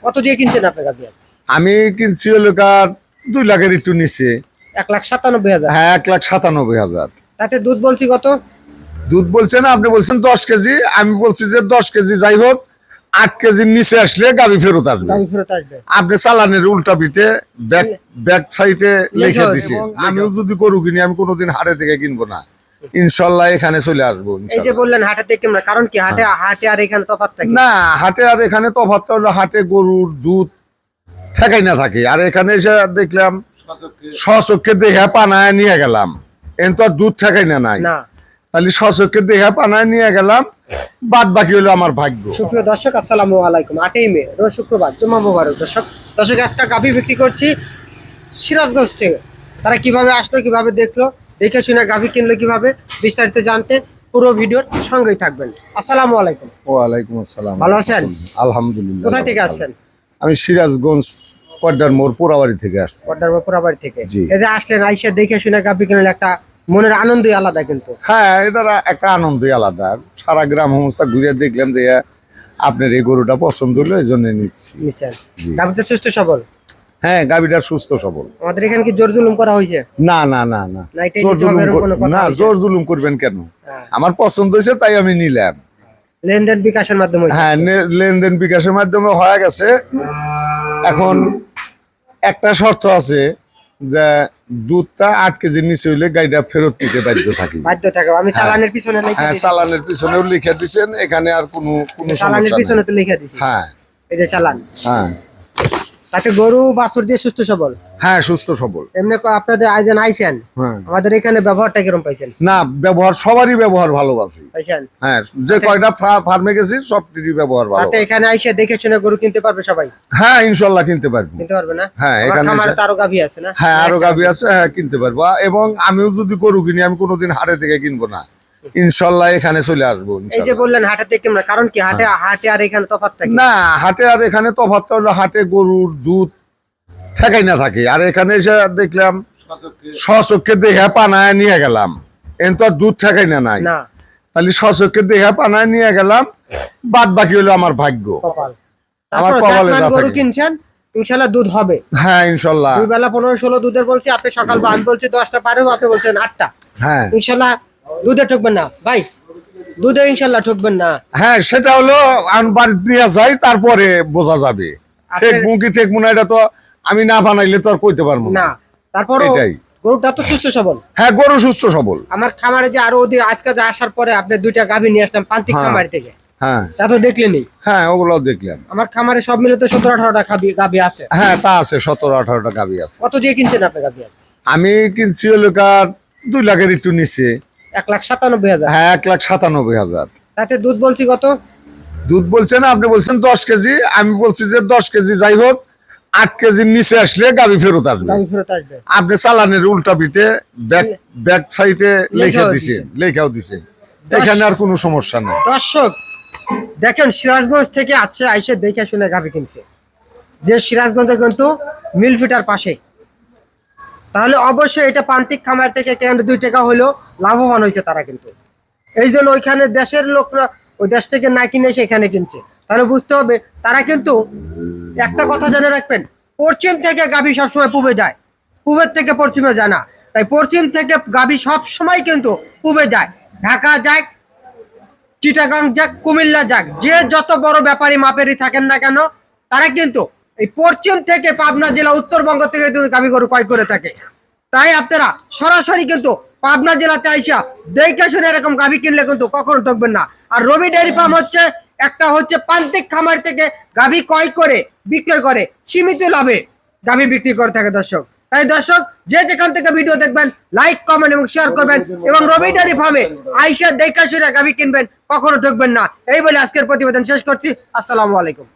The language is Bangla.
কত দিয়ে কিনছেন আপনি গাভী? আমি কিনছি হলো 2 লাখের একটু নিচে। 1,97,000। হ্যাঁ, 1,97,000। তাতে দুধ বলছি কত? দুধ বলছেন আপনি, বলছেন 10 কেজি, আমি বলছি যে 10 কেজি যাই হোক, 8 কেজির নিচে আসলে গাভী ফেরত আসবে। গাভী ফেরত আসবে। আপনি চালানের উল্টা পিঠে ব্যাক সাইডে লিখে দিছি। আমিও যদি গরু কিনি, আমি কোনোদিন হাটে থেকে কিনবো না, ইনশাল্লাহ এখানে চলে আসবো। এই যে বললেন হাটে থেকে কিনবেন, কারণ কি হাটে আর এখানে তফাৎটা কি? না, হাটে আর এখানে তফাৎটা হলো, হাটে গরুর দুধ ঠেকাই না থাকে, আর এখানে এসে দেখলাম স্বচক্ষে দেখে পানায় নিয়ে গেলাম, এন তো আর দুধ ঠেকাই না নাই, তাহলে স্বচক্ষে দেখে পানায় নিয়ে গেলাম, বাদ বাকি হলো আমার ভাগ্য। সুপ্রিয় দর্শক, আসসালামু আলাইকুম। 8ই মে রোজ শুক্রবার, জুমা মুবারক। দর্শক আজকে গাভী বিক্রি করছি সিরাজগঞ্জ থেকে। তারা কিভাবে আসলো, কিভাবে দেখলো, দেখে শুনে গাভী কিনলো কিভাবে, বিস্তারিত জানতে পুরো ভিডিওর সঙ্গেই থাকবেন। আসসালামু আলাইকুম। ওয়ালাইকুম আসসালাম। ভালো আছেন? আলহামদুলিল্লাহ। কোথায় থেকে আসছেন? আমি সিরাজগঞ্জ পদ্মার মোড় পোড়াবাড়ি থেকে আসছি। পদ্মার মোড় পোড়াবাড়ি থেকে। এই যে আসলেন, আইসা দেখে শুনে গাভী কিনলে একটা মনের আনন্দই আলাদা কিন্তু। হ্যাঁ, এটার একটা আনন্দই আলাদা। সারা গ্রাম সমস্ত ঘুরে দেখলাম যে আপনার এই গরুটা পছন্দ হলো, এই জন্য নিচ্ছি। গাভীটা সুস্থ সবল? হ্যাঁ, গাভীটা সুস্থ সবল। আমাদের এখানে কি জোর জুলুম করা হয়েছে? না না না না, জোর জুলুম করবেন কেন? আমার পছন্দ হয়েছে তাই আমি নিলাম। লেনদেন বিকাশের মাধ্যমে? হ্যাঁ, লেনদেন বিকাশের মাধ্যমে হয়ে গেছে। এখন একটা শর্ত আছে যে দুধটা 8 কেজির নিচে হইলে গাড়িটা ফেরত দিতে বাধ্য থাকি। আমি চালানের পিছনে হ্যাঁ, চালানের পিছনেও লিখে দিচ্ছেন, এখানে আর কোনো চালানের পিছনে তো লিখে দিছি। হ্যাঁ, এই যে চালান। হ্যাঁ, তাতে গরু বাছুর দিয়ে সুস্থ সবল? হ্যাঁ, সুস্থ সবল। এমনি আপনাদের আয়োজন আইছেন, আমাদের এখানে ব্যবহারটা কিরকম পাইছেন? না, ব্যবহার সবারই ব্যবহার ভালোবাসি পাইছেন? হ্যাঁ, যে কয়টা ফার্মে গেছি সবটিরই ব্যবহার ভালো। এখানে আইসা দেখে শুনে গরু কিনতে পারবে সবাই? হ্যাঁ, ইনশাল্লাহ কিনতে পারবো। কিনতে পারবে না? হ্যাঁ, এখানে আরো গাভী আছে না? হ্যাঁ, আরো গাভী আছে। হ্যাঁ, কিনতে পারবো। এবং আমিও যদি গরু কিনি, আমি কোনোদিন হাটে থেকে কিনবো না, ইনশাল্লাহ এখানে চলে আসবো। এই যে বললেন হাটে থেকে কিনবেন, কারণ কি হাটে আর এখানে তফাৎটা কি? না, হাটে আর এখানে তফাৎটা হলো, হাটে গরুর দুধ ঠেকাই না থাকে, আর এখানে এসে দেখলাম স্বচক্ষে দেখে পানায় নিয়ে গেলাম, এন তো আর দুধ ঠেকাই না নাই, তাহলে স্বচক্ষে দেখে পানায় নিয়ে গেলাম, বাদ বাকি হলো আমার ভাগ্য। আমার কপালে গরু কিনছেন, ইনশাআল্লাহ দুধ হবে। হ্যাঁ, ইনশাআল্লাহ। দুই বেলা 15-16 দুধের বলছি, আপনি সকাল আমি বলছি 10টা পারেও, আপনি বলছেন 8টা। হ্যাঁ, ইনশাআল্লাহ দুধে ঠকবেন না ভাই, দুধে ইনশাআল্লাহ ঠকবেন না। হ্যাঁ, সেটা হলো বাড়ি নিয়ে যাই, তারপরে বোঝা যাবে ঠিক মুখি ঠিক মনে, এটা তো আমি না বানাইলে তো আর কইতে পারবো না। তারপর এটাই, গরুটা তো সুস্থ সবল। হ্যাঁ, গরু সুস্থ সবল। আমার খামারে যে আরো আজকে আসার পরে আপনি 2টা গাভী নিয়ে আসলাম প্রান্তিক খামার থেকে। হ্যাঁ, তা তো দেখলেনই। হ্যাঁ, ওগুলো দেখলাম। আমার খামারে সব মিলে তো 17-18টা গাভী আছে। হ্যাঁ, তা আছে, 17-18টা গাভী আছে। কত দিয়ে কিনছেন আপনি গাভী? আমি কিনছি হলো 2 লাখের একটু নিচে। 1,97,000। হ্যাঁ, 1,97,000। তাতে দুধ বলছি কত? দুধ বলছেন আপনি, বলছেন 10 কেজি, আমি বলছি যে 10 কেজি যাই হোক, 8 কেজির নিচে আসলে গাভী ফেরত আসবে। আপনি চালানের উল্টা পিঠে ব্যাক সাইডে লিখে দিছেন, লেখাও দিছেন, এখানে আর কোনো সমস্যা নেই। দর্শক দেখেন, সিরাজগঞ্জ থেকে আছে, আইসে দেখে শুনে গাভী কিনছে, যে সিরাজগঞ্জে কিন্তু মিলফিটার পাশে, তাহলে অবশ্যই এটা প্রান্তিক খামার থেকে কেন 2 টাকা হলেও লাভবান হয়েছে তারা কিন্তু। এই জন্য ওইখানে দেশের লোকরা ওই দেশ থেকে না কিনে এসে এখানে কিনছে, তাহলে বুঝতে হবে তারা কিন্তু একটা কথা জেনে রাখবেন, পশ্চিম থেকে গাভী সবসময় পূবে যায়, পূবের থেকে পশ্চিমে যায় না। তাই পশ্চিম থেকে গাভী সবসময় কিন্তু পূবে যায়, ঢাকা যাক, চিটাগাং যাক, কুমিল্লা যাক, যে যত বড় ব্যাপারী মাপেরই থাকেন না কেন, তারা কিন্তু এই পশ্চিম থেকে পাবনা জেলা, উত্তরবঙ্গ থেকে গাভী গরু ক্রয় করে থাকে। তাই আপনারা সরাসরি কিন্তু পাবনা জেলাতে আইসা দেখে শুনে এরকম গাভী কিনলে কিন্তু কখনো ঠকবেন না। আর রবি ডেয়ারি ফার্ম হচ্ছে একটা প্রান্তিক খামার থেকে গাভী ক্রয় করে বিক্রয় করে সীমিত লাভে গাভী বিক্রি করে থাকে দর্শক। তাই দর্শক, যে যেখান থেকে ভিডিও দেখবেন লাইক, কমেন্ট এবং শেয়ার করবেন, এবং রবি ডেয়ারি ফার্মে আইসা দেখে শুনে গাভী কিনবেন, কখনো ঠকবেন না। এই বলে আজকের প্রতিবেদন শেষ করছি। আসসালামু আলাইকুম।